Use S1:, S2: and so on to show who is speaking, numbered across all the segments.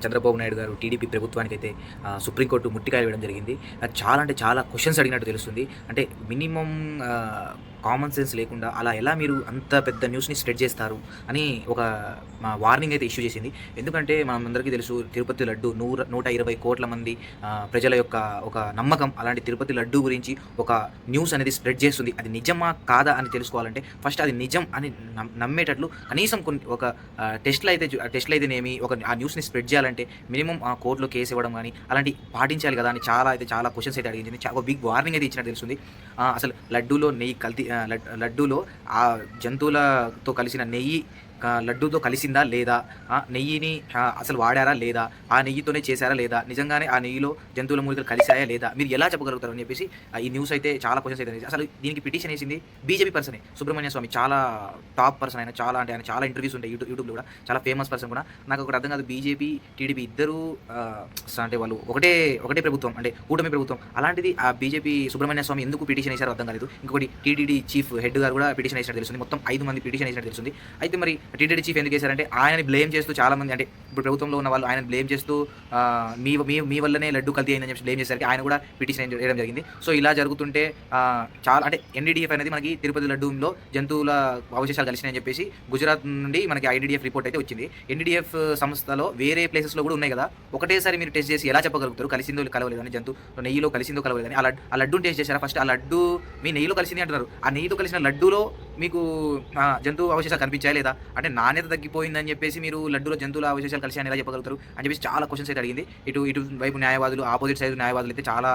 S1: చంద్రబాబు నాయుడు గారు TDP ప్రభుత్వానికైతే supreme court ముట్టికాయలు వేయడం జరిగింది. అది చాలా అంటే చాలా క్వెషన్స్ అడిగినట్టు తెలుస్తుంది. అంటే మినిమమ్ కామన్ సెన్స్ లేకుండా అలా ఎలా మీరు అంత పెద్ద న్యూస్‌ని స్ప్రెడ్ చేస్తారు అని ఒక వార్నింగ్ అయితే ఇష్యూ చేసింది. ఎందుకంటే మనందరికీ తెలుసు తిరుపతి లడ్డు 120 కోట్ల మంది ప్రజల యొక్క ఒక నమ్మకం. అలాంటి తిరుపతి లడ్డు గురించి ఒక న్యూస్ అనేది స్ప్రెడ్ చేస్తుంది. అది నిజమా కాదా అని తెలుసుకోవాలంటే ఫస్ట్ అది నిజం అని నమ్మేటట్లు కనీసం కొన్ని ఒక టెస్ట్‌లు అయితేనేమి ఆ న్యూస్‌ని స్ప్రెడ్ చేయాలంటే మినిమమ్ కోర్ట్‌లో కేస్ ఇవ్వడం గాని అలాంటివి పాటించాలి కదా! అని చాలా క్వెషన్స్ అయితే అడిగించింది. ఒక బిగ్ వార్నింగ్ అయితే ఇచ్చినట్టు తెలుస్తుంది. అసలు లడ్డూలో నెయ్యి కల్తీ లడ్డూలో ఆ జంతువులతో కలిసిన నెయ్యి లడ్డూతో కలిసిందా లేదా? నెయ్యిని అసలు వాడారా లేదా? ఆ నెయ్యితోనే చేశారా లేదా? నిజంగానే ఆ నెయ్యిలో జంతువుల మూలికలు కలిసాయా లేదా? మీరు ఎలా చెప్పగలుగుతారు అని చెప్పేసి ఈ న్యూస్ అయితే చాలా క్వెషన్స్ అయితే అసలు దీనికి పిటిషన్ వేసింది బీజేపీ పర్సనే. సుబ్రహ్మణ్య స్వామి చాలా టాప్ పర్సన్. ఆయన చాలా ఇంటర్వ్యూస్ ఉంటాయి యూట్యూబ్‌లో కూడా. చాలా ఫేమస్ పర్సన్ కూడా. నాకు ఒకటి అర్థం కాదు, బీజేపీ, టీడీపీ ఇద్దరూ అంటే వాళ్ళు ఒకటే ప్రభుత్వం, అంటే కూటమి ప్రభుత్వం. అలాంటిది ఆ బీజేపీ సుబ్రహ్మణ్య స్వామి ఎందుకు పిటిషన్ వేశారో అర్థం కాలేదు. ఇంకొకటి టీటీడీ చీఫ్ హెడ్ గారు కూడా పిటిషన్ వేసినట్టు తెలుస్తుంది. మొత్తం 5 మంది పిటిషన్ వేసినట్టు తెలుస్తుంది. అయితే మరి టీటీడీ చీఫ్ ఎందుకు చేశారంటే ఆయనని బ్లేమ్ చేస్తూ చాలామంది, అంటే ఇప్పుడు ప్రభుత్వంలో ఉన్న వాళ్ళు ఆయనని బ్లేమ్ చేస్తూ మీ మీ మీ వల్లనే లడ్డు కల్తీ అయిందని చెప్పి బ్లేమ్ చేశారు. ఆయన కూడా పిటిషన్ వేయడం జరిగింది. సో ఇలా జరుగుతుంటే చాలా అంటే ఎన్డీడీఎఫ్ అనేది మనకి తిరుపతి లడ్డూలో జంతువుల అవశేషాలు కలిసినాయని చెప్పేసి గుజరాత్ నుండి మనకి ఐడీడీఎఫ్ రిపోర్ట్ అయితే వచ్చింది. ఎన్డీడీఎఫ్ సంస్థలో వేరే ప్లేసెస్లో కూడా ఉన్నాయి కదా, ఒకటేసారి మీరు టెస్ట్ చేసి ఎలా చెప్పగలుగుతారు కలిసిందో కలవలేదని, నెయ్యిలో కలిసిందో కలవలేదని? ఆ లడ్డూని టెస్ట్ చేశారా ఫస్ట్? ఆ లడ్డు మీ నెయ్యిలో కలిసింది అంటున్నారు. ఆ నెయ్యితో కలిసిన లడ్డూలో మీకు జంతువు అవశేషాలు కనిపించాయా లేదా? అంటే నాణ్యత తగ్గిపోయిందని చెప్పేసి మీరు లడ్డూలో జంతువుల అవశేషాలు కలిసి అని ఎలా చెప్పగలుగుతారు అని చెప్పేసి చాలా క్వశ్చన్స్ అయితే అడిగింది. ఇటు వైపు న్యాయవాదులు, ఆపోజిట్ సైడ్ న్యాయవాదులు అయితే చాలా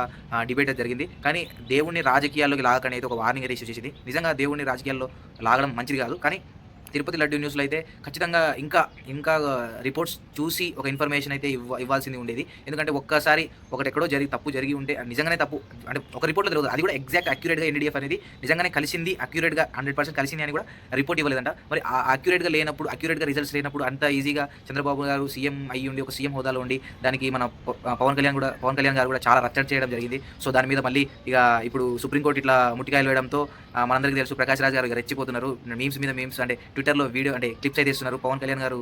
S1: డిబేట్ అయితే జరిగింది. కానీ దేవుడిని రాజకీయాల్లోకి లాగకని అయితే ఒక వార్నింగ్ అయితే ఇష్యూ చేసింది. నిజంగా దేవుడిని రాజకీయాల్లో లాగడం మంచిది కాదు. కానీ తిరుపతి లడ్డు న్యూస్లో అయితే ఖచ్చితంగా ఇంకా రిపోర్ట్స్ చూసి ఒక ఇన్ఫర్మేషన్ అయితే ఇవ్వాల్సింది ఉండేది. ఎందుకంటే ఒక్కసారి ఎక్కడో తప్పు జరిగి ఉంటే నిజంగానే తప్పు అంటే ఒక రిపోర్ట్లో తెలియదు, అది కూడా ఎగ్జాక్ట్ అక్యురేట్గా ఎన్డీడీఎఫ్ అనేది నిజంగానే కలిసింది, అక్యురేట్గా 100% కలిసింది అని కూడా రిపోర్ట్ ఇవ్వలేదంట. మరి అక్యురేట్గా లేనప్పుడు, అక్యురేట్గా రిజల్ట్స్ లేనప్పుడు అంత ఈజీగా చంద్రబాబు గారు సీఎం అయ్యి ఉండి, ఒక సీఎం హోదాలో ఉండి దానికి మన పవన్ కళ్యాణ్ గారు కూడా చాలా రచ్చ చేయడం జరిగింది. సో దాని మీద మళ్ళీ ఇప్పుడు సుప్రీంకోర్టు ఇట్లా ముట్టికాయలు వేయడంతో మనందరికీ తెలుసు ప్రకాష్ రాజ్ గారు రెచ్చిపోతున్నారు. మీమ్స్ మీద మీమ్స్, అంటే ట్విట్టర్లో వీడియో అంటే క్లిప్స్ అయితే ఇస్తున్నారు. పవన్ కళ్యాణ్ గారు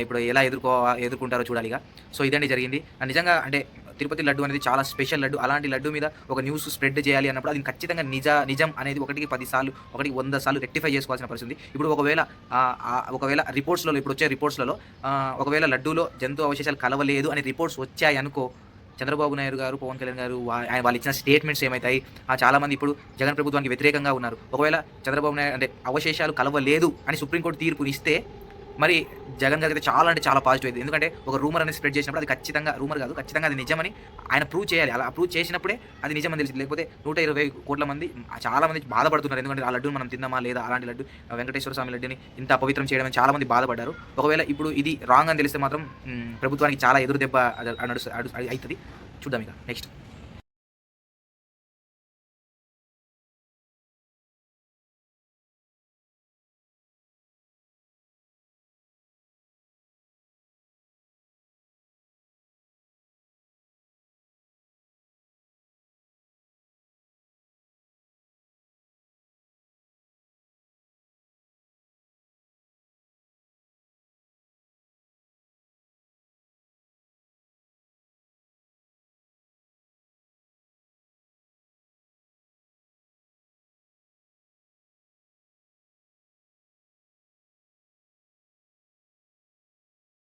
S1: ఇప్పుడు ఎలా ఎదుర్కొంటారో చూడాలిగా. సో ఇదండి జరిగింది. నిజంగా అంటే తిరుపతి లడ్డు అనేది చాలా స్పెషల్ లడ్డు. అలాంటి లడ్డు మీద ఒక న్యూస్ స్ప్రెడ్ చేయాలి అన్నప్పుడు అది ఖచ్చితంగా నిజం అనేది 110 సార్లు 100 సార్లు రెక్టిఫై చేసుకోవాల్సిన పరిస్థితి. ఇప్పుడు ఒకవేళ రిపోర్ట్స్లలో ఇప్పుడు వచ్చే రిపోర్ట్స్లలో ఒకవేళ లడ్డూలో జంతు అవశేషాలు కలవలేదు అని రిపోర్ట్స్ వచ్చాయి అనుకో, చంద్రబాబు నాయుడు గారు, పవన్ కళ్యాణ్ గారు వాళ్ళు ఇచ్చిన స్టేట్మెంట్స్ ఏమవుతాయి? చాలామంది ఇప్పుడు జగన్ ప్రభుత్వానికి వ్యతిరేకంగా ఉన్నారు. ఒకవేళ చంద్రబాబు నాయుడు అంటే అవశేషాలు కలవలేదు అని సుప్రీంకోర్టు తీర్పుని ఇస్తే మరి జగన్ గారికి అయితే చాలా అంటే చాలా పాజిటివ్ అయింది. ఎందుకంటే ఒక రూమర్ అనేది స్ప్రెడ్ చేసినప్పుడు అది ఖచ్చితంగా రూమర్ కాదు, ఖచ్చితంగా అది నిజమని ఆయన ప్రూవ్ చేయాలి. అలా ప్రూవ్ చేసినప్పుడే అది నిజమని తెలిసింది. లేకపోతే 120 కోట్ల మంది చాలా మంది బాధపడుతున్నారు. ఎందుకంటే ఆ లడ్డూని మనం తిందామా లేదా, అలాంటి లడ్డు వెంకటేశ్వర స్వామి లడ్డుని ఇంత అపవిత్రం చేయడం చాలా మంది బాధపడ్డారు. ఒకవేళ ఇప్పుడు ఇది రాంగ్ అని తెలిస్తే మాత్రం ప్రభుత్వానికి చాలా ఎదురు దెబ్బ అవుతుంది. చూద్దాం ఇక నెక్స్ట్.